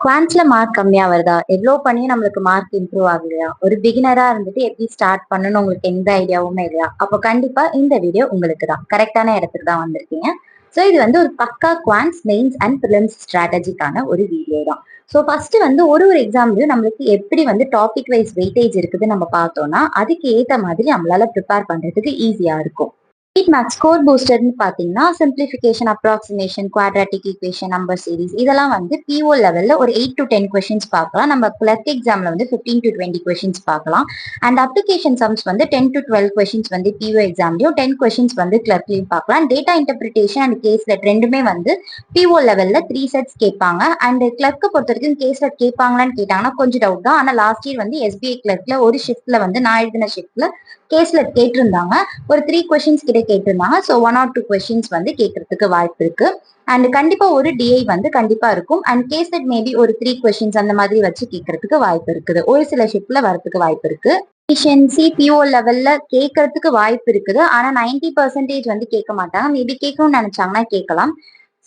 குவான்ட்ஸ்ல mark கம்மியா வருதா? எவ்ளோ பண்ணியும் நம்மளுக்கு மார்க் இம்ப்ரூவ் ஆகலையா? ஒரு பிகினரா இருந்துட்டு எப்படி ஸ்டார்ட் பண்ணணும்னு உங்களுக்கு எந்த ஐடியாவுமே இல்லையா? அப்போ கண்டிப்பா இந்த வீடியோ உங்களுக்கு தான். கரெக்ட்டான இடத்துக்கு தான் வந்திருக்கீங்க. ஸோ இது வந்து ஒரு பக்கா குவான்ட்ஸ், மெயின்ஸ் அண்ட் பிரிலிம்ஸ் ஸ்ட்ராட்டஜிக்கான ஒரு வீடியோ தான். ஸோ ஃபர்ஸ்ட் வந்து ஒரு எக்ஸாம்லயும் நம்மளுக்கு எப்படி வந்து டாபிக் வைஸ் வெயிட்டேஜ் இருக்குதுன்னு நம்ம பார்த்தோம்னா, அதுக்கு ஏத்த மாதிரி நம்மளால ப்ரிப்பேர் பண்றதுக்கு ஈஸியா இருக்கும். ஸ்பீட் மேக்ஸ் ஸ்கோர் பூஸ்டர்னு பார்த்தீங்கன்னா simplification, approximation, quadratic equation, number series இதெல்லாம் வந்து பிஓ லெவல்ல ஒரு 8 to 10 கொஸ்டின்ஸ் பார்க்கலாம். நம்ம கிளர்க் எக்ஸாம்ல வந்து 15 to 20 கொஸ்டின்ஸ் பார்க்கலாம். அண்ட் அப்ளிகேஷன் சம்ஸ் வந்து 10 to 12 கொஸ்டின்ஸ் வந்து பிஓ எக்ஸாம்லயும் 10 கொஸ்டின்ஸ் வந்து கிளர்க்லயும் பார்க்கலாம். Data interpretation and caselet ரெண்டுமே வந்து பிஓ லெவல்ல 3 செட்ஸ் கேட்பாங்க. அண்ட் கிளர்க்கை பொறுத்த வரைக்கும் கேஸ் லெட் கேட்பாங்களான்னு கேட்டாங்கன்னா கொஞ்சம் டவுட் தான். ஆனால் லாஸ்ட் இயர் வந்து எஸ்பிஐ கிளர்க்ல ஒரு ஷிஃப்ட்ல வந்து நான் எழுதின ஷிஃப்ட்ல கேஸ்ல கேட்டிருந்தாங்க. ஒரு 3 கொஸ்டின்ஸ் கிட்ட கேட்டிருந்தாங்க. ஸோ 1 or 2 கொஸ்டின்ஸ் வந்து கேட்கறதுக்கு வாய்ப்பு இருக்கு. அண்ட் கண்டிப்பா ஒரு டிஐ வந்து கண்டிப்பா இருக்கும். அண்ட் கேஸ்லெட் மேபி ஒரு 3 கொஸ்டின்ஸ் அந்த மாதிரி வச்சு கேட்கறதுக்கு வாய்ப்பு இருக்குது. ஒரு சில ஷிப்ல வரதுக்கு வாய்ப்பு இருக்கு. எஃபிஷியன்சி பிஓ லெவல்ல கேட்கறதுக்கு வாய்ப்பு இருக்குது. ஆனா 90% வந்து கேட்க மாட்டாங்க. மேபி கேட்கணும்னு நினைச்சாங்கன்னா கேட்கலாம்.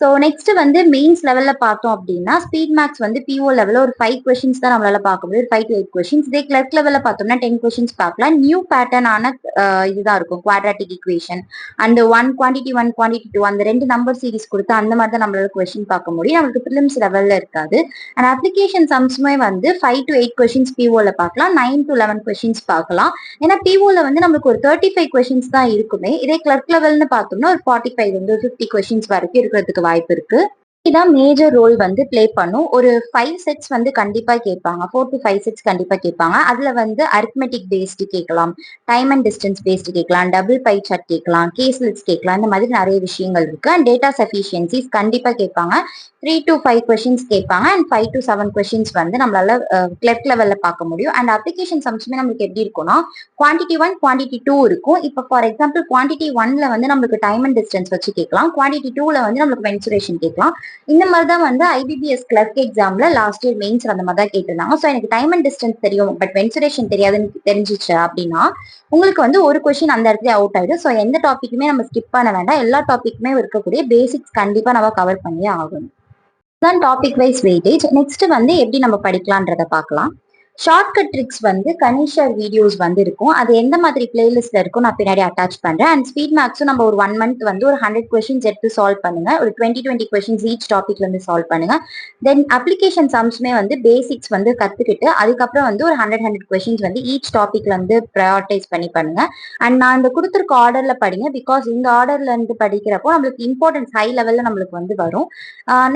ஸோ நெக்ஸ்ட் வந்து மெயின்ஸ் லெவல்ல பார்த்தோம் அப்படின்னா ஸ்பீட் மேக்ஸ் வந்து பிஓ லெவலில் ஒரு 5 கொஸ்டின்ஸ் தான் நம்மளால பார்க்க முடியும். 5 to 8 கொஸ்டின்ஸ். இதே கிளர்க் லெவலில் பார்த்தோம்னா 10 கொஸ்டின்ஸ் பார்க்கலாம். நியூ பேட்டர்னான இதுதான் இருக்கும். குவாட்ராட்டிக் ஈக்குவேஷன் அந்த குவான்டிட்டி 2 அந்த 2 நம்பர் சீரிஸ் கொடுத்து அந்த மாதிரி தான் நம்மளால கொஸ்டின் பார்க்க முடியும். நம்மளுக்கு பிலிம்ஸ் லெவல்ல இருக்காது. அண்ட் அப்ளிகேஷன் சம்ஸுமே வந்து 5 to 8 கொஸ்டின்ஸ் பிஓல பார்க்கலாம். 9 to 11 கொஸ்டின்ஸ் பார்க்கலாம். ஏன்னா பிஓல வந்து நம்மளுக்கு ஒரு 35 கொஸ்டின்ஸ் தான் இருக்குமே. இதே கிளர்க் லெவல்னு பார்த்தோம்னா ஒரு 45 வந்து 50 கொஸ்டின்ஸ் வரைக்கும் இருக்கிறதுக்கு வாய்ப்பு இருக்கு. இதுதான் மேஜர் ரோல் வந்து பிளே பண்ணும். ஒரு 5 செட்ஸ் வந்து கண்டிப்பா கேட்பாங்க. 4 to 5 செட்ஸ் கண்டிப்பா கேட்பாங்க. அதுல வந்து அரித்மெட்டிக் பேஸ்டு கேட்கலாம், டைம் அண்ட் டிஸ்டன்ஸ் பேஸ்டு கேட்கலாம், டபுள் பை சார்ட் கேட்கலாம், கேஸ் லிஸ்ட் கேட்கலாம். இந்த மாதிரி நிறைய விஷயங்கள் இருக்கு. அண்ட் டேட்டா சஃபிஷியன்சிஸ் கண்டிப்பா கேட்பாங்க. 3 to 5 கொஸ்டின்ஸ் கேட்பாங்க. அண்ட் 5 to 7 கொஸ்டின்ஸ் வந்து நம்மளால கிளர்க் லெவல்ல பார்க்க முடியும். அண்ட் அப்ளிகேஷன் சம்ஸுமே நம்மளுக்கு எப்படி இருக்கும்னா குவான்டிட்டி 1, குவான்டிட்டி 2 இருக்கும். இப்போ ஃபார் எக்ஸாம்பிள் குவான்டிட்டி 1ல வந்து நம்மளுக்கு டைம் அண்ட் டிஸ்டன்ஸ் வச்சு கேட்கலாம். குவான்டிட்டி 2ல வந்து நம்மளுக்கு மென்சுரேஷன் கேட்கலாம். இந்த மாதிரி தான் வந்து ஐபிபிஎஸ் கிளர்க் எக்ஸாம்ல லாஸ்ட் இயர் மெயின்ஸ் அந்த மாதிரி தான் கேட்டிருந்தாங்க. ஸோ எனக்கு டைம் அண்ட் டிஸ்டன்ஸ் தெரியும் பட் மென்சுரேஷன் தெரியாதுன்னு தெரிஞ்சிச்சு அப்படின்னா உங்களுக்கு வந்து ஒரு கொஸ்டின் அந்த இடத்துல அவுட் ஆயிடும். ஸோ எந்த டாபிக்குமே நம்ம ஸ்கிப் பண்ண வேண்டாம். எல்லா டாபிக்குமே இருக்கக்கூடிய பேசிக்ஸ் கண்டிப்பா நம்ம கவர் பண்ணியே ஆகணும். தான் டாபிக் வைஸ் வெயிட்டேஜ். நெக்ஸ்ட் வந்து எப்படி நம்ம படிக்கலான்றத பார்க்கலாம். ஷார்ட்கட் ட்ரிக்ஸ் வந்து கனிஷர் வீடியோஸ் வந்து இருக்கும். அது எந்த மாதிரி பிளேலிஸ்ட்ல இருக்கும் நான் பின்னாடி அட்டாச் பண்றேன். அண்ட் ஸ்பீட் மேக்ஸும் நம்ம ஒரு 1 month வந்து ஒரு 100 கொஸ்டின்ஸ் எடுத்து சால்வ் பண்ணுங்க. ஒரு 20 கொஸ்டின்ஸ் ஈச் டாபிக்ல இருந்து சால்வ் பண்ணுங்க. தென் அப்ளிகேஷன் சம்ஸ்மே வந்து பேசிக்ஸ் வந்து கத்துக்கிட்டு அதுக்கப்புறம் வந்து ஒரு 100 கொஸ்டின்ஸ் வந்து ஈச் டாபிக்ல இருந்து ப்ரையாரிட்டைஸ் பண்ணி பண்ணுங்க. அண்ட் நான் இந்த கொடுத்துருக்க ஆர்டர்ல படிங்க. பிகாஸ் இந்த ஆர்டர்ல இருந்து படிக்கிறப்போ நம்மளுக்கு இம்பார்ட்டன்ஸ் ஹை லெவல்ல நம்மளுக்கு வந்து வரும்.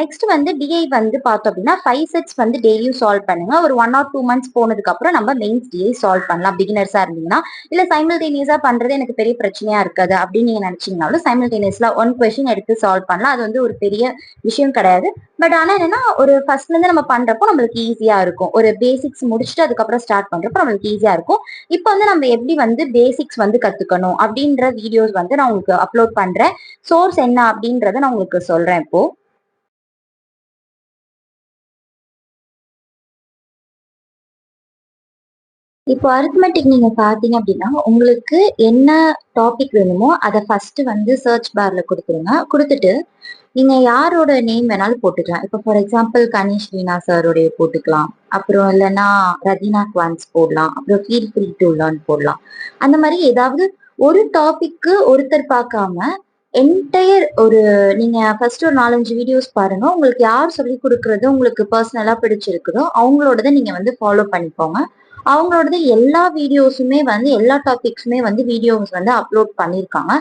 நெக்ஸ்ட் வந்து டிஐ வந்து பார்த்தோம் அப்படின்னா 5 செட்ஸ் வந்து டெய்லியும் சால்வ் பண்ணுங்க. ஒரு 1 or 2 months போனதுக்கு அப்புறம் நம்ம மெயின்ஸ் டிஐ சால்வ் பண்ணலாம். பிகினர்ஸா இருந்தீங்கன்னா இல்ல சைமல்டேனியஸா பண்றது எனக்கு பெரிய பிரச்சனையா இருக்காது அப்படின்னு நீங்க நினைச்சீங்கனாலும் சைமல்டேனியஸ்ல 1 கொஸ்டின் எடுத்து சால்வ் பண்ணலாம். அது வந்து ஒரு பெரிய விஷயம் கிடையாது. பட் ஆனா என்னன்னா ஒரு ஃபர்ஸ்ட்ல இருந்து நம்ம பண்றப்போ நம்மளுக்கு ஈஸியா இருக்கும். ஒரு பேசிக்ஸ் முடிச்சுட்டு அதுக்கப்புறம் ஸ்டார்ட் பண்றப்போ நம்மளுக்கு ஈஸியா இருக்கும். இப்போ வந்து நம்ம எப்படி வந்து பேசிக்ஸ் வந்து கத்துக்கணும் அப்படின்ற வீடியோஸ் வந்து நான் உங்களுக்கு அப்லோட் பண்றேன். சோர்ஸ் என்ன அப்படின்றத நான் உங்களுக்கு சொல்றேன் இப்போ. இப்போ அரித்மெட்டிக் நீங்க பார்த்தீங்க அப்படின்னா, உங்களுக்கு என்ன டாபிக் வேணுமோ, அத ஃபர்ஸ்ட் வந்து சர்ச் பார்ல குடுத்துருங்க. குடுத்துட்டு, நீங்க யாரோட நேம் வேணாலும் போட்டுக்கலாம். இப்போ ஃபார் எக்ஸாம்பிள் கணேஷ் வீணா சாருடைய போட்டுக்கலாம். அப்புறம் இல்லன்னா ரதினா குவான்ஸ் போடலாம். அப்புறம் ஃபீல் ஃப்ரீ டூ லேர்ன் போடலாம். அந்த மாரி ஏதாவது ஒரு டாபிக்கு ஒருத்தர் பார்க்காம, என்டையர் ஒரு நீங்க ஃபர்ஸ்ட் ஒரு 4, 5 வீடியோஸ் பாருங்க. உங்களுக்கு யார் சொல்லிக் குடுக்குறது உங்களுக்கு பர்சனலா பிடிச்சிருக்குதோ, அவங்களோடத நீங்க வந்து ஃபாலோ பண்ணிக்கோங்க. அவங்களோடது எல்லா வீடியோஸுமே வந்து எல்லா டாபிக்ஸுமே வந்து வீடியோஸ் வந்து அப்லோட் பண்ணியிருக்காங்க.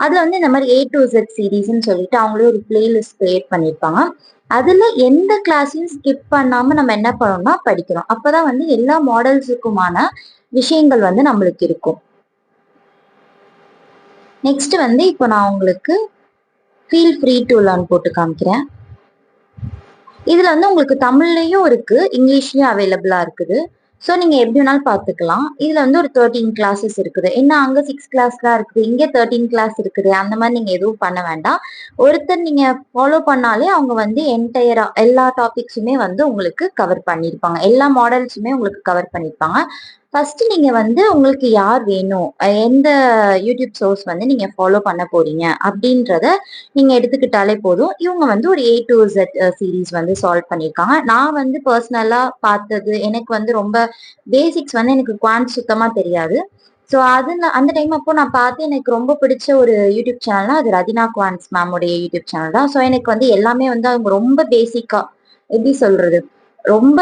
அதுல வந்து இந்த மாதிரி A to Z சீரீஸ்ன்னு சொல்லிட்டு அவங்களே ஒரு பிளேலிஸ்ட் கிரியேட் பண்ணியிருப்பாங்க. அதுல எந்த கிளாஸையும் ஸ்கிப் பண்ணாம நம்ம என்ன பண்ணணும்னா படிக்கிறோம். அப்பதான் வந்து எல்லா மாடல்ஸுக்குமான விஷயங்கள் வந்து நம்மளுக்கு இருக்கும். நெக்ஸ்ட் வந்து இப்போ நான் உங்களுக்கு ஃபீல் ஃப்ரீ டு லேர்ன் போட்டு காமிக்கிறேன். இதுல வந்து உங்களுக்கு தமிழ்லயும் இருக்கு, இங்கிலீஷ்லயும் அவைலபிளா இருக்குது. ஸோ நீங்க எப்படி வேணாலும் பார்த்துக்கலாம். இதுல வந்து ஒரு 13 கிளாஸஸ் இருக்குது. என்ன அங்க 6 கிளாஸ் தான் இருக்குது, இங்க 13 கிளாஸ் இருக்குது. அந்த மாதிரி நீங்க எதுவும் பண்ண வேண்டாம். ஒருத்தர் நீங்க ஃபாலோ பண்ணாலே அவங்க வந்து என்டையரா எல்லா டாபிக்ஸுமே வந்து உங்களுக்கு கவர் பண்ணியிருப்பாங்க. எல்லா மாடல்ஸுமே உங்களுக்கு கவர் பண்ணியிருப்பாங்க. ஃபர்ஸ்ட் நீங்க வந்து உங்களுக்கு யார் வேணும், எந்த யூடியூப் சோர்ஸ் வந்து நீங்க ஃபாலோ பண்ண போறீங்க அப்படின்றத நீங்க எடுத்துக்கிட்டாலே போதும். இவங்க வந்து ஒரு A to Z சீரிஸ் வந்து சால்வ் பண்ணியிருக்காங்க. நான் வந்து பர்சனலா பார்த்தது எனக்கு வந்து ரொம்ப பேசிக்ஸ் வந்து எனக்கு குவான்ட் சுத்தமா தெரியாது. ஸோ அதுல அந்த டைம் அப்போ நான் பார்த்து எனக்கு ரொம்ப பிடிச்ச ஒரு யூடியூப் சேனல்னா அது ரதினா குவான்ஸ் மேமுடைய யூடியூப் சேனல் தான். ஸோ எனக்கு வந்து எல்லாமே வந்து அவங்க ரொம்ப பேசிக்கா எப்படி சொல்றது, ரொம்ப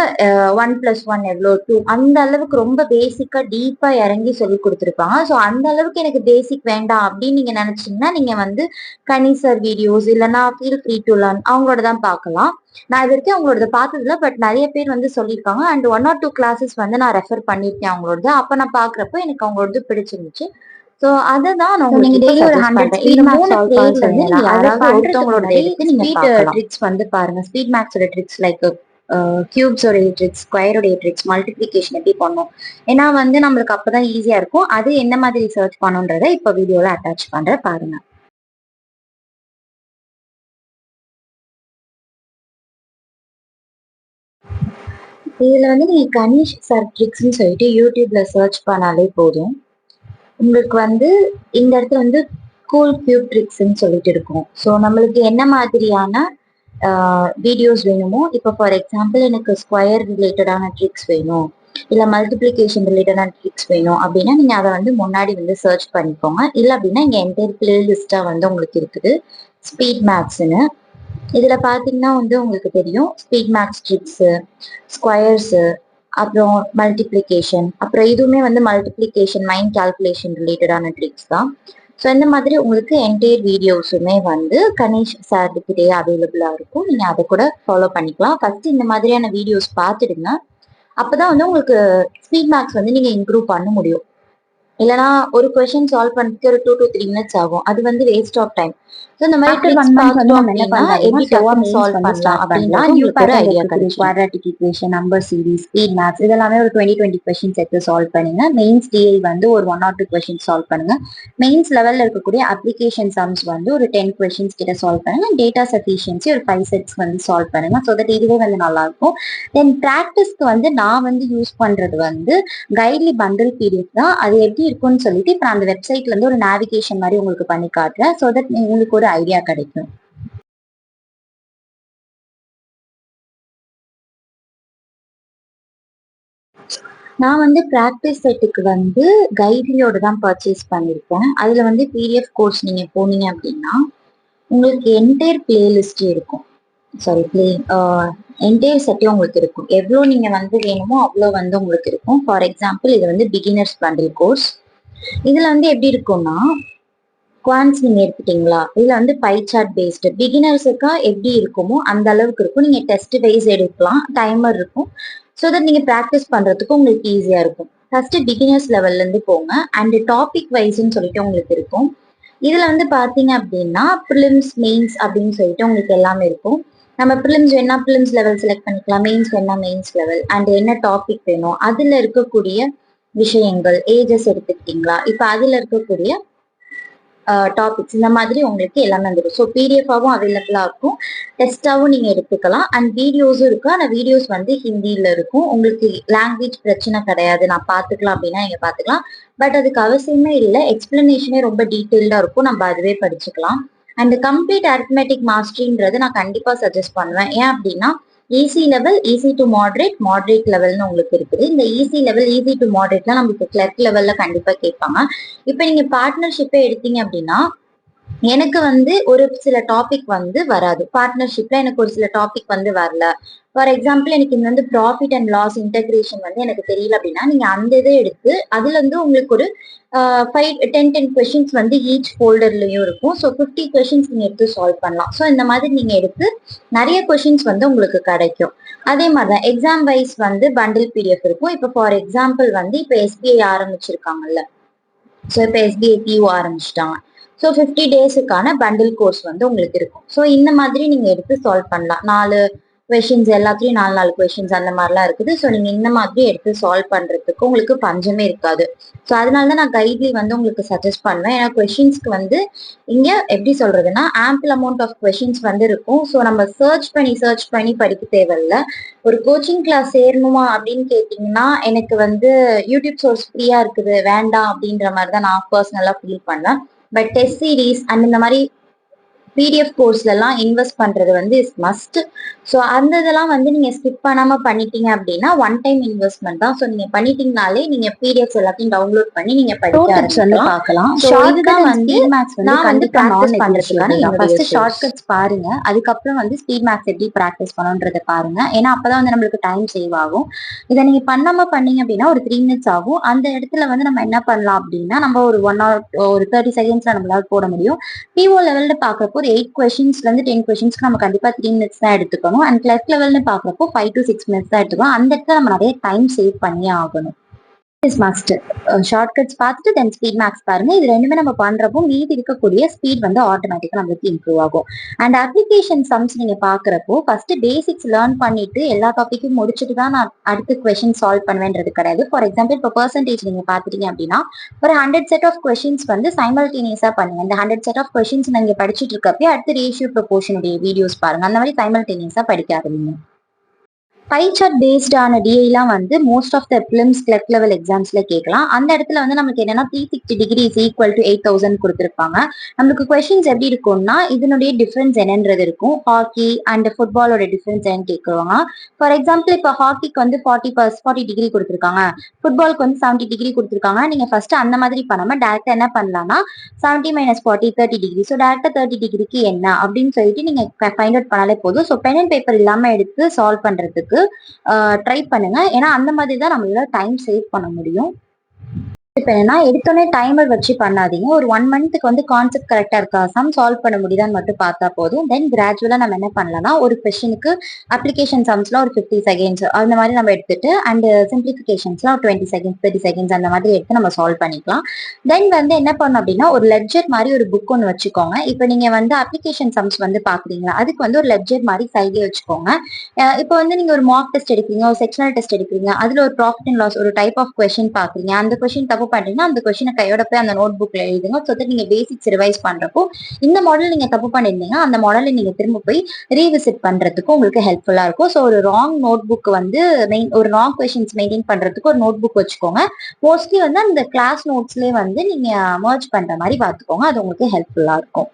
1+1 எவ்வளோ 2 அந்த அளவுக்கு ரொம்ப பேசிக்கா டீப்பா இறங்கி சொல்லி கொடுத்துருப்பாங்க. ஸோ அந்த அளவுக்கு எனக்கு பேசிக் வேண்டாம் அப்படின்னு நீங்க நினைச்சீங்கன்னா நீங்க வந்து கனி சார் வீடியோஸ் இல்லைன்னா ஃபீல் ஃப்ரீ டு லேர்ன் அவங்களோட தான் பார்க்கலாம். நான் இது வரைக்கும் அவங்களோட பார்த்ததில்ல. பட் நிறைய பேர் வந்து சொல்லியிருக்காங்க. அண்ட் 1 or 2 கிளாஸஸ் வந்து நான் ரெஃபர் பண்ணியிருக்கேன் அவங்களோடது. அப்ப நான் பாக்குறப்போ எனக்கு அவங்களோடது பிடிச்சிருந்துச்சு. சோ அததான் நான் உங்களுக்கு டெய்லி ஒரு 100 ஸ்பீட் மேக்ஸ் சால்வ் பண்ண வந்து நீங்க யாராவது ஒருத்தவங்களோட எடுத்து நீங்க பார்க்கலாம். ட்ரிக்ஸ் வந்து பாருங்க. ஸ்பீட் மேக்ஸோட ட்ரிக்ஸ் லைக் கியூப்ஸோட ட்ரிக்ஸ், ஸ்கொயரோட ட்ரிக்ஸ், மல்டிப்ளிகேஷன் எப்படி பண்ணும். ஏன்னா வந்து நம்மளுக்கு அப்பதான் ஈஸியா இருக்கும். அது என்ன மாதிரி சர்ச் பண்ணுன்றத இப்ப வீடியோல அட்டாச் பண்றேன் பாருங்க. இதுல வந்து நீங்க கனிஷ் சார் ட்ரிக்ஸ்ன்னு சொல்லிட்டு யூடியூப்ல சர்ச் பண்ணாலே போதும். உங்களுக்கு வந்து இந்த இடத்துல வந்து கூல் கியூப் ட்ரிக்ஸ்ன்னு சொல்லிட்டு இருக்கும். ஸோ நம்மளுக்கு என்ன மாதிரியான வீடியோஸ் வேணுமோ, இப்போ ஃபார் எக்ஸாம்பிள் எனக்கு ஸ்கொயர் ரிலேட்டடான ட்ரிக்ஸ் வேணும், இல்லை மல்டிப்ளிகேஷன் ரிலேட்டடான ட்ரிக்ஸ் வேணும் அப்படின்னா நீங்க அதை வந்து முன்னாடி வந்து சர்ச் பண்ணிக்கோங்க. இல்லை அப்படின்னா இங்க என்டையர் பிளேலிஸ்டா வந்து உங்களுக்கு இருக்குது ஸ்பீட் மேக்ஸ்ன்னு. இதுல பாத்தீங்கன்னா வந்து உங்களுக்கு தெரியும் ஸ்பீட் மேக்ஸ் ட்ரிக்ஸ், ஸ்கொயர்ஸ், அப்புறம் மல்டிப்ளிகேஷன், அப்புறம் இதுவுமே வந்து மல்டிப்ளிகேஷன் மைண்ட் கால்குலேஷன் ரிலேட்டடான ட்ரிக்ஸ் தான். ஸோ இந்த மாதிரி உங்களுக்கு என்டையர் வீடியோஸுமே வந்து கணேஷ் சார் கிட்டே அவைலபிளா இருக்கும். நீங்க அதை கூட ஃபாலோ பண்ணிக்கலாம். ஃபர்ஸ்ட் இந்த மாதிரியான வீடியோஸ் பார்த்துடுங்க. அப்பதான் வந்து உங்களுக்கு ஸ்பீட் மேக்ஸ் வந்து நீங்க இம்ப்ரூவ் பண்ண முடியும். இல்லைன்னா ஒரு கொஸ்டின் சால்வ் பண்ணதுக்கு ஒரு 2 to 3 மினிட்ஸ் ஆகும். அது வந்து வேஸ்ட் ஆஃப் டைம். ஸோ இந்த மாதிரி ட்ரிக்ஸ் பார்த்தோம் அப்படின்னா எப்படி டக்குன்னு சால்வ் பண்ணலாம் அப்படின்றது உங்களுக்கு ஒரு ஐடியா கிடைக்கும். Quadratic equation, number series, speed maths இதெல்லாமே ஒரு 20 கொஸ்டின்ஸ் எடுத்து சால்வ் பண்ணுங்க. மெயின்ஸ் டிஐ வந்து ஒரு 1 or 2 கொஸ்டின் சால்வ் பண்ணுங்க. மெயின்ஸ் லெவல்ல இருக்கக்கூடிய அப்ளிகேஷன் சம்ஸ் வந்து ஒரு 10 கொஸ்டின்ஸ் கிட்ட சால்வ் பண்ணுங்க. டேட்டா சஃபிஷியன்சி ஒரு 5 செட்ஸ் வந்து சால்வ் பண்ணுங்க. ஸோ தட் இதுவே வந்து நல்லா இருக்கும். தென் ப்ராக்டிஸ்க்கு வந்து நான் வந்து யூஸ் பண்றது வந்து கைட்லி பண்டில் பிடிஎஃப் தான். அது எப்படி இருக்கும்னு சொல்லிட்டு இப்ப அந்த வெப்சைட்ல இருந்து ஒரு நேவிகேஷன் மாதிரி உங்களுக்கு பண்ணி காட்டுறேன். ஸோ தட் உங்களுக்கு ஒரு ஐடியா கிடைக்கும். நான் வந்து ப்ராக்டிஸ் செட்டுக்கு வந்து கைட்லியோட தான் பர்ச்சேஸ் பண்ணியிருக்கேன். அதுல வந்து பிடிஎஃப் கோர்ஸ் நீங்க போனீங்க அப்படின்னா உங்களுக்கு என்டையர் பிளேலிஸ்ட் இருக்கும். சாரி என்டையர் செட்டே உங்களுக்கு இருக்கும். எவ்வளோ நீங்க வந்து வேணுமோ அவ்வளோ வந்து உங்களுக்கு இருக்கும். ஃபார் எக்ஸாம்பிள் இது வந்து பிகினர்ஸ் பண்டில் கோர்ஸ். இதுல வந்து எப்படி இருக்கும்னா குவான்ஸ் நீங்க எடுத்துட்டீங்களா, இதுல வந்து பை சார்ட் பேஸ்டு பிகினர்ஸுக்கா எப்படி இருக்குமோ அந்த அளவுக்கு இருக்கும். நீங்க டெஸ்ட் வைஸ் எடுக்கலாம், டைமர் இருக்கும். ஸோ தட் நீங்க ப்ராக்டிஸ் பண்றதுக்கு உங்களுக்கு ஈஸியா இருக்கும். ஃபர்ஸ்ட் பிகினர்ஸ் லெவல்ல இருந்து போங்க. அண்ட் டாபிக் வைஸ்ன்னு சொல்லிட்டு உங்களுக்கு இருக்கும். இதுல வந்து பாத்தீங்க அப்படின்னா ப்ரிலிம்ஸ், மெயின்ஸ் அப்படின்னு சொல்லிட்டு உங்களுக்கு எல்லாமே இருக்கும். நம்ம ப்ரிலிம்ஸ் வேணா ப்ரிலிம்ஸ் லெவல் செலக்ட் பண்ணிக்கலாம், மெயின்ஸ் வேணா மெயின்ஸ் லெவல், அண்ட் என்ன டாபிக் வேணும் அதுல இருக்கக்கூடிய விஷயங்கள், ஏஜஸ் எடுத்துக்கிட்டீங்களா, இப்ப அதுல இருக்கக்கூடிய டாபிக்ஸ் இந்த மாதிரி உங்களுக்கு எல்லாமே வந்துடும். ஸோ பிடிஎஃபாகவும் அவைலபிளா இருக்கும், டெஸ்டாவும் நீங்க எடுத்துக்கலாம். அண்ட் வீடியோஸும் இருக்கு. ஆனால் வீடியோஸ் வந்து ஹிந்தியில இருக்கும். உங்களுக்கு லாங்குவேஜ் பிரச்சனை கிடையாது, நான் பார்த்துக்கலாம் அப்படின்னா நீங்க பார்த்துக்கலாம். பட் அதுக்கு அவசியமே இல்லை. எக்ஸ்பிளனேஷனே ரொம்ப டீட்டெயில்டா இருக்கும், நம்ம அதுவே படிச்சுக்கலாம். அண்ட் கம்ப்ளீட் அரித்மெட்டிக் மாஸ்டரின்றது நான் கண்டிப்பா சஜஸ்ட் பண்ணுவேன். ஏன் அப்படின்னா easy level, easy to moderate, moderate லெவல்னு உங்களுக்கு இருக்குது. இந்த ஈஸி லெவல், ஈஸி டு மாடரேட்லாம் நமக்கு கிளர்க் லெவல்ல கண்டிப்பா கேட்பாங்க. இப்ப நீங்க பார்ட்னர்ஷிப்பே எடுத்தீங்க அப்படின்னா எனக்கு வந்து ஒரு சில டாபிக் வந்து வராது. பார்ட்னர்ஷிப்ல எனக்கு ஒரு சில டாபிக் வந்து வரல. ஃபார் எக்ஸாம்பிள் எனக்கு இங்க வந்து ப்ராஃபிட் அண்ட் லாஸ் இன்டகிரேஷன் வந்து எனக்கு தெரியல அப்படின்னா நீங்க அந்த இதை எடுத்து அதுல இருந்து உங்களுக்கு ஒரு 10 கொஸ்டின்ஸ் வந்து ஈச் ஃபோல்டர்லயும் இருக்கும். ஸோ 50 கொஸ்டின்ஸ் நீங்க எடுத்து சால்வ் பண்ணலாம். ஸோ இந்த மாதிரி நீங்க எடுத்து நிறைய கொஸ்டின்ஸ் வந்து உங்களுக்கு கிடைக்கும். அதே மாதிரிதான் எக்ஸாம் வைஸ் வந்து பண்டில் பிடிஎஃப் இருக்கும். இப்போ ஃபார் எக்ஸாம்பிள் வந்து இப்போ எஸ்பிஐ ஆரம்பிச்சிருக்காங்கல்ல, ஸோ இப்போ எஸ்பிஐ பியூ ஆரம்பிச்சிட்டாங்க. ஸோ 50 டேஸுக்கான பண்டில் கோர்ஸ் வந்து உங்களுக்கு இருக்கும். ஸோ இந்த மாதிரி நீங்க எடுத்து சால்வ் பண்ணலாம். கொஷின்ஸ் எல்லாத்துலயும் 4 கொஷின்ஸ் அந்த மாதிரிலாம் இருக்குது. ஸோ நீங்க இந்த மாதிரி எடுத்து சால்வ் பண்றதுக்கு உங்களுக்கு பஞ்சமே இருக்காது. ஸோ அதனாலதான் நான் கைட்லி வந்து உங்களுக்கு சஜஸ்ட் பண்ணுவேன். ஏன்னா கொஷின்ஸ்க்கு வந்து இங்க எப்படி சொல்றதுன்னா ஆம்பிள் அமௌண்ட் ஆஃப் கொஷின்ஸ் வந்து இருக்கும். ஸோ நம்ம சர்ச் பண்ணி படிக்க தேவையில்ல. ஒரு கோச்சிங் கிளாஸ் சேரணுமா அப்படின்னு கேட்டீங்கன்னா எனக்கு வந்து யூடியூப் சோர்ஸ் ஃப்ரீயா இருக்குது வேண்டாம் அப்படின்ற மாதிரி தான் நான் பர்சனலா ஃபீல் பண்ணேன். பட் டெஸ்ட் சீரீஸ் அண்ட் இந்த மாதிரி பிடிஎஃப் கோர்ஸ்ல எல்லாம் இன்வெஸ்ட் பண்றது வந்து இஸ் மஸ்ட். ஸோ அந்த இதெல்லாம் வந்து நீங்க ஸ்கிப் பண்ணாம பண்ணிட்டீங்க அப்படின்னா ஒன் டைம் இன்வெஸ்ட்மெண்ட் தான். ஸோ நீங்க பண்ணிட்டீங்கனாலே நீங்க பிடிஎஃப் எல்லாத்தையும் டவுன்லோட் பண்ணி நீங்க படிக்க வந்து பார்க்கலாம். இதுதான் வந்து நான் வந்து ப்ராக்டிஸ் பண்றதுக்கான ஃபர்ஸ்ட் ஷார்ட் கட்ஸ் பாருங்க. அதுக்கப்புறம் வந்து ஸ்பீட் மேக்ஸ் எப்படி ப்ராக்டிஸ் பண்ணணுன்றதை பாருங்க. ஏன்னா அப்பதான் வந்து நம்மளுக்கு டைம் சேவ் ஆகும். இதை நீங்க பண்ணாம பண்ணீங்க அப்படின்னா ஒரு 3 மினிட்ஸ் ஆகும். அந்த இடத்துல வந்து நம்ம என்ன பண்ணலாம் அப்படின்னா நம்ம ஒரு 1 hour ஒரு 30 செகண்ட்ஸ்ல நம்மளால போட முடியும். பிஓ லெவல்ல பாக்குறப்போ ஒரு 8 கொஸ்டின்ஸ்ல இருந்து 10 கொஸ்டின்ஸ்க்கு நம்ம கண்டிப்பா 3 மினிட்ஸ் தான் எடுத்துக்கணும். அண்ட் கிளாஸ் லெவல்னு பாக்குறப்போ 5 to 6 மினிட்ஸ் தான் எடுத்துக்கணும். அந்த இடத்துல நம்ம நிறைய டைம் சேவ் பண்ணியே ஆகணும். Is must. ஷார்ட் கட்ஸ் பார்த்துட்டு தென் ஸ்பீட் மேக்ஸ் பாருங்க. இது ரெண்டுமே நம்ம பண்றப்போ மீதி இருக்கக்கூடிய ஸ்பீட் வந்து ஆட்டோமேட்டிக்கா நம்மளுக்கு இம்ப்ரூவ் ஆகும். அண்ட் அப்ளிகேஷன் சம்ஸ் நீங்க பாக்குறப்போ ஃபர்ஸ்ட் பேசிக்ஸ் லேர்ன் பண்ணிட்டு எல்லா டாபிக்கும் முடிச்சுட்டு தான் நான் அடுத்த கொஸ்டின் சால்வ் பண்ணுவேன்றது கிடையாது. ஃபார் எக்ஸாம்பிள் இப்போ பெர்சன்டேஜ் நீங்க பாத்துட்டீங்க அப்படின்னா ஒரு 100 செட் ஆஃப் கொஸ்டின்ஸ் வந்து சைமல்டேனியஸா பண்ணுங்க. இந்த 100 செட் ஆஃப் கொஸ்டின்ஸ் நீங்க படிச்சுட்டு இருக்கப்பே அடுத்த ரேஷியோ ப்ரொபோர்ஷனுடைய வீடியோஸ் பாருங்க. அந்த மாதிரி சைமல்டேனியஸா படிக்க ஆரம்பிங்க. பை சார்ட் பேஸ்டான டிஐலாம் வந்து most of the films clerk level எக்ஸாம்ஸ்ல கேட்கலாம். அந்த இடத்துல வந்து நமக்கு என்னன்னா 360 டிகிரி இஸ் ஈக்குவல் டு 8000 கொடுத்துருப்பாங்க. நம்மளுக்கு கொஸ்டின்ஸ் எப்படி இருக்கும்னா இதனுடைய டிஃபரன்ஸ் என்னன்றது இருக்கும். ஹாக்கி அண்ட் ஃபுட்பாலோட டிஃபரன்ஸ் என்னன்னு கேட்குவாங்க. ஃபார் எக்ஸாம்பிள் இப்போ ஹாக்கிக்கு வந்து 40 டிகிரி கொடுத்துருக்காங்க, ஃபுட்பாலுக்கு வந்து 70 டிகிரி கொடுத்துருக்காங்க. நீங்க ஃபர்ஸ்ட் அந்த மாதிரி பண்ணாம டேரக்டா என்ன பண்ணலாம்னா 70 - 40 30 டிகிரி. ஸோ டேரக்டா 30 டிகிரிக்கு என்ன அப்படின்னு சொல்லிட்டு நீங்க ஃபைண்ட் அவுட் பண்ணாலே போதும். ஸோ பென் அண்ட் பேப்பர் இல்லாம எடுத்து சால்வ் பண்றதுக்கு ட்ரை பண்ணுங்க. ஏன்னா அந்த மாதிரி தான் நம்மளால டைம் சேவ் பண்ண முடியும். இப்போ என்னன்னா எடுத்தோடனே டைமர் வச்சு பண்ணாதீங்க. ஒரு 1 மந்த்துக்கு வந்து கான்செப்ட் கரெக்டா இருக்கா, சம் சால்வ் பண்ண முடியுதான்னு மட்டும் பார்த்தா போதும். தென் கிராஜுவலா நம்ம என்ன பண்ணலாம்னா ஒரு கொஸ்டினுக்கு அப்ளிகேஷன் சம்ஸ்ல ஒரு 50 செகண்ட்ஸ் அந்த மாதிரி நம்ம எடுத்துட்டு அண்ட் சிம்பிளிஃபிகேஷன்ஸ்ல ஒரு 20 செகண்ட்ஸ் 30 செகண்ட்ஸ் அந்த மாதிரி எடுத்து நம்ம சால்வ் பண்ணிக்கலாம். தென் வந்து என்ன பண்ணணும் அப்படின்னா ஒரு லெட்ஜர் மாதிரி ஒரு புக் ஒன்று வச்சுக்கோங்க. இப்போ நீங்க வந்து அப்ளிகேஷன் சம்ஸ் வந்து பாக்குறீங்களா, அதுக்கு வந்து ஒரு லெட்ஜர் மாதிரி சைட்லேயே வச்சுக்கோங்க. இப்போ வந்து நீங்க ஒரு மார்க் டெஸ்ட் எடுக்கிறீங்க, ஒரு செக்ஷனல் டெஸ்ட் எடுக்கிறீங்க, அதுல ஒரு ப்ராஃபிட் அண்ட் லாஸ் ஒரு டைப் ஆஃப் கொஸ்டின் பாக்குறீங்க. அந்த கொஸ்டின் தப்பு பண்றீங்கன்னா அந்த கொஸ்டினை கையோட போய் அந்த நோட் புக்ல எழுதுங்க. ஸோ தட் நீங்க பேசிக்ஸ் ரிவைஸ் பண்றப்போ இந்த மாடல் நீங்க தப்பு பண்ணிருந்தீங்க அந்த மாடலை நீங்க திரும்ப போய் ரீவிசிட் பண்றதுக்கு உங்களுக்கு ஹெல்ப்ஃபுல்லா இருக்கும். ஸோ ஒரு ராங் நோட் புக் வந்து ஒரு ராங் கொஸ்டின்ஸ் மெயின்டைன் பண்றதுக்கு ஒரு நோட் புக் வச்சுக்கோங்க. மோஸ்ட்லி வந்து அந்த கிளாஸ் நோட்ஸ்லயே வந்து நீங்க மர்ஜ் பண்ற மாதிரி பாத்துக்கோங்க. அது உங்களுக்கு ஹெல்ப்ஃபுல்லா இருக்கும்.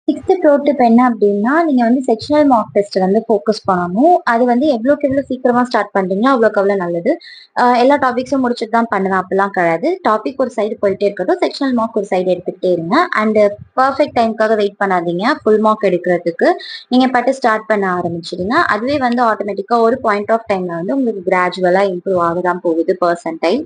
6th ப்ரோ டிப் என்ன அப்படின்னா நீங்க வந்து செக்ஷனல் மார்க் டெஸ்ட் வந்து ஃபோக்கஸ் பண்ணணும். அது வந்து எவ்வளோக்கு எவ்வளோ சீக்கிரமா ஸ்டார்ட் பண்றீங்களோ அவ்வளோக்கு அவ்வளோ நல்லது. எல்லா டாபிக்ஸும் முடிச்சுட்டு தான் பண்ணுவேன் அப்படிலாம் கிடையாது. டாபிக் ஒரு சைடு போயிட்டே இருக்கட்டும், செக்ஷனல் மார்க் ஒரு சைடு எடுத்துக்கிட்டே இருங்க. அண்ட் பர்ஃபெக்ட் டைமுக்காக வெயிட் பண்ணாதீங்க. ஃபுல் மார்க் எடுக்கிறதுக்கு நீங்க பட்டு ஸ்டார்ட் பண்ண ஆரம்பிச்சிடுங்க. அதுவே வந்து ஆட்டோமேட்டிக்கா ஒரு பாயிண்ட் ஆஃப் டைம்ல வந்து உங்களுக்கு கிராஜுவலா இம்ப்ரூவ் ஆகதான் போகுது பர்சன்டைல்.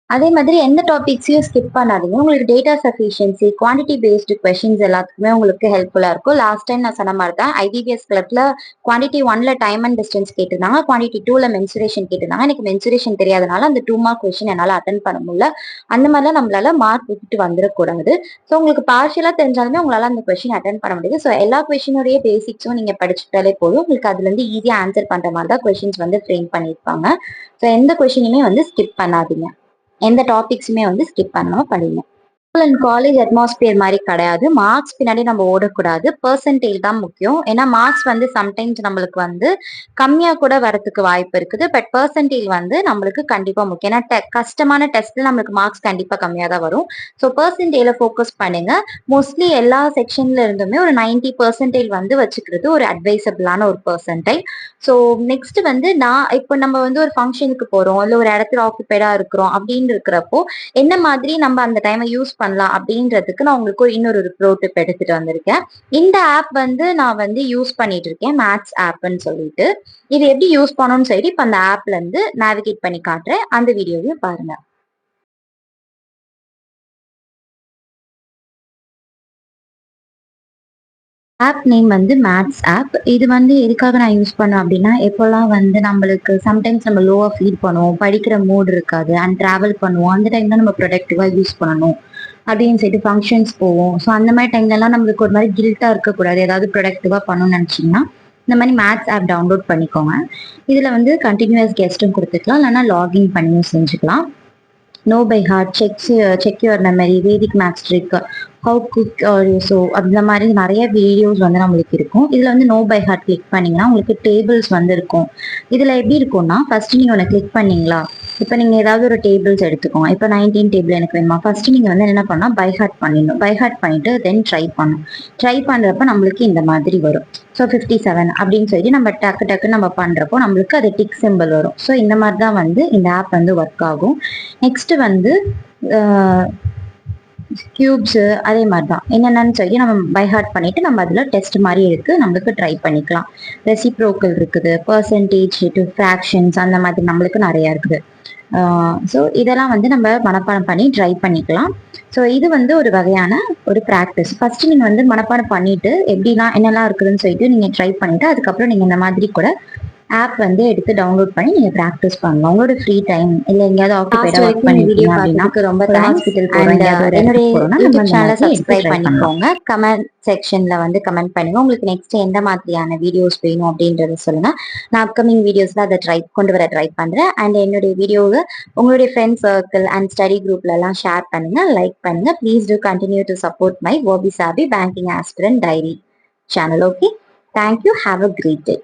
அதே மாதிரி எந்த டாபிக்ஸையும் ஸ்கிப் பண்ணாதீங்க. உங்களுக்கு data sufficiency quantity based questions எல்லாத்துக்குமே உங்களுக்கு ஹெல்ப்ஃபுல்லா இருக்கும். லாஸ்ட் டைம் நான் சொன்ன மாதிரி தான் ஐபிபிஎஸ் கிளப்ல குவான்டிட்டி 1ல டைம் அண்ட் டிஸ்டன்ஸ் கேட்டிருந்தாங்க, குவான்டிட்டி 2ல மென்சுரேஷன் கேட்டிருந்தாங்க. எனக்கு மென்சுரேஷன் தெரியாதனால அந்த 2 மார்க் கொஸ்டின் என்னால் அட்டன் பண்ண முடியல. அந்த மாதிரிலாம் நம்மளால மார்க் விட்டுட்டு வந்துடக்கூடாது. ஸோ உங்களுக்கு பார்ஷியலா தெரிஞ்சாலுமே உங்களால அந்த கொஸ்டின் அட்டன் பண்ண முடியுது. ஸோ எல்லா கொஸ்டினுடைய பேசிக்ஸும் நீங்க படிச்சுட்டாலே போதும். உங்களுக்கு அதுல இருந்து ஈஸியா ஆன்சர் பண்ற மாதிரி தான் கொஸ்டின்ஸ் வந்து ஃப்ரேம் பண்ணியிருப்பாங்க. ஸோ எந்த கொஸ்டினுமே வந்து ஸ்கிப் பண்ணாதீங்க. எந்த டாபிக்ஸுமே வந்து ஸ்கிப் பண்ணாம படிங்க. ஸ்கூல் அண்ட் காலேஜ் அட்மாஸ்பியர் மாதிரி கிடையாது. மார்க்ஸ் பின்னாடி நம்ம ஓடக்கூடாது. பெர்சன்டேஜ் தான் முக்கியம். ஏன்னா மார்க்ஸ் வந்து சம்டைம்ஸ் நம்மளுக்கு வந்து கம்மியா கூட வரதுக்கு வாய்ப்பு இருக்குது. பட் பெர்சன்டேஜ் வந்து நம்மளுக்கு கண்டிப்பா முக்கியம். ஏன்னா கஷ்டமான டெஸ்ட்ல நம்மளுக்கு மார்க்ஸ் கண்டிப்பா கம்மியா தான் வரும். ஸோ பெர்சன்டேஜ்ல ஃபோக்கஸ் பண்ணுங்க. மோஸ்ட்லி எல்லா செக்ஷன்ல இருந்துமே ஒரு 90% வந்து வச்சுக்கிறது ஒரு அட்வைசபிளான ஒரு பெர்சன்டேஜ். ஸோ நெக்ஸ்ட் வந்து இப்போ நம்ம வந்து ஒரு ஃபங்க்ஷனுக்கு போறோம், இல்லை ஒரு இடத்துல ஆக்குபைடா இருக்கிறோம் அப்படின்னு இருக்கிறப்போ என்ன மாதிரி நம்ம அந்த டைமை யூஸ் பண்ணலாம் அப்படின்றதுக்கு நான் உங்களுக்கு இன்னொரு ப்ரோ டிப் எடுத்துட்டு வந்திருக்கேன். இந்த ஆப் வந்து நான் வந்து யூஸ் பண்ணிட்டு இருக்கேன், மேத்ஸ் ஆப்னு சொல்லிட்டு. இது எப்படி யூஸ் பண்ணணும்னு சொல்லிட்டு இப்ப அந்த ஆப்ல இருந்து நேவிகேட் பண்ணி காட்டுறேன். அந்த வீடியோவையும் பாருங்க. ஆப் நேம் வந்து மேத்ஸ் ஆப். இது வந்து எதுக்காக நான் யூஸ் பண்ணேன் அப்படின்னா எப்போல்லாம் வந்து நம்மளுக்கு சம்டைம்ஸ் நம்ம லோவா ஃபீல் பண்ணுவோம், படிக்கிற மூட் இருக்காது அண்ட் டிராவல் பண்ணுவோம், அந்த டைம் தான் நம்ம ப்ரொடக்டிவா யூஸ் பண்ணணும் அப்படின்னு சொல்லிட்டு ஃபங்க்ஷன்ஸ் போவோம். ஸோ அந்த மாதிரி டைம்லலாம் நம்மளுக்கு ஒரு மாதிரி கில்ட்டா இருக்கக்கூடாது, ஏதாவது ப்ரொடக்டிவா பண்ணணும்னு நினைச்சீங்கன்னா இந்த மாதிரி மேத்ஸ் ஆப் டவுன்லோட் பண்ணிக்கோங்க. இதுல வந்து கண்டினியூஸ் கெஸ்ட்டும் கொடுத்துக்கலாம், இல்லைன்னா லாகின் பண்ணியும் செஞ்சுக்கலாம். Know by heart, check your memory, Vedic maths trick, ஹவு குக் ஸோ அந்த மாதிரி நிறைய வீடியோஸ் வந்து நம்மளுக்கு இருக்கும். இதில் வந்து நோ பை ஹார்ட் கிளிக் பண்ணிங்கன்னா உங்களுக்கு டேபிள்ஸ் வந்து இருக்கும். இதில் எப்படி இருக்கும்னா, ஃபர்ஸ்ட் நீங்கள் ஒன்று கிளிக் பண்ணீங்களா, இப்போ நீங்கள் ஏதாவது ஒரு டேபிள்ஸ் எடுத்துக்கோங்க. இப்போ 19 டேபிள் எனக்கு வேணுமா, ஃபர்ஸ்ட் நீங்கள் வந்து என்ன பண்ணால் பை ஹார்ட் பண்ணிடணும். பை ஹார்ட் பண்ணிட்டு தென் ட்ரை பண்ணணும். ட்ரை பண்ணுறப்ப நம்மளுக்கு இந்த மாதிரி வரும். ஸோ 57 அப்படின்னு சொல்லிட்டு நம்ம டக்கு நம்ம பண்ணுறப்போ நம்மளுக்கு அது டிக் சிம்பிள் வரும். ஸோ இந்த மாதிரி தான் வந்து இந்த ஆப் வந்து ஒர்க் ஆகும். நெக்ஸ்ட் வந்து கியூப்ஸ் அதே மாதிரி தான் என்னென்னு சொல்லி நம்ம பை ஹார்ட் பண்ணிட்டு நம்ம அதில் டெஸ்ட் மாதிரி எடுத்து நம்மளுக்கு ட்ரை பண்ணிக்கலாம். ரெசிப்ரோக்கல் இருக்குது, பர்சன்டேஜ் டு ஃப்ராக்ஷன்ஸ், அந்த மாதிரி நம்மளுக்கு நிறையா இருக்குது. ஸோ இதெல்லாம் வந்து நம்ம மனப்பாடம் பண்ணி ட்ரை பண்ணிக்கலாம். ஸோ இது வந்து ஒரு வகையான ஒரு ப்ராக்டிஸ். ஃபர்ஸ்ட் நீங்கள் வந்து மனப்பாடம் பண்ணிட்டு எப்படிலாம் என்னெல்லாம் இருக்குதுன்னு சொல்லிட்டு நீங்கள் ட்ரை பண்ணிட்டு அதுக்கப்புறம் நீங்கள் இந்த மாதிரி கூட ஆப் வந்து எடுத்து டவுன்லோட் பண்ணி நீங்க பிராக்டிஸ் பண்ணலாம். உங்களோட ஃப்ரீ டைம் இல்ல எங்கயாவது ஆக்குபைடா ஒர்க் பண்ணிருக்கீங்க அப்படின்னா ரொம்ப ஹாஸ்பிடல் போறோம், என்னுடைய யூடியூப் சேனலை சப்ஸ்கிரைப் பண்ணிக்கோங்க. கமெண்ட் செக்ஷன்ல வந்து கமெண்ட் பண்ணுங்க. உங்களுக்கு நெக்ஸ்ட் எந்த மாதிரியான வீடியோஸ் வேணும் அப்படின்றத சொல்லுங்க. நான் அப்கமிங் வீடியோஸ்ல அதை கொண்டு வர ட்ரை பண்றேன். அண்ட் என்னுடைய வீடியோவை உங்களுடைய ஃப்ரெண்ட் சர்க்கிள் அண்ட் ஸ்டடி குரூப்ல எல்லாம் ஷேர் பண்ணுங்க, லைக் பண்ணுங்க. Please do continue to support my Wabi Sabi banking aspirant diary channel. Okay, thank you. Have a great day.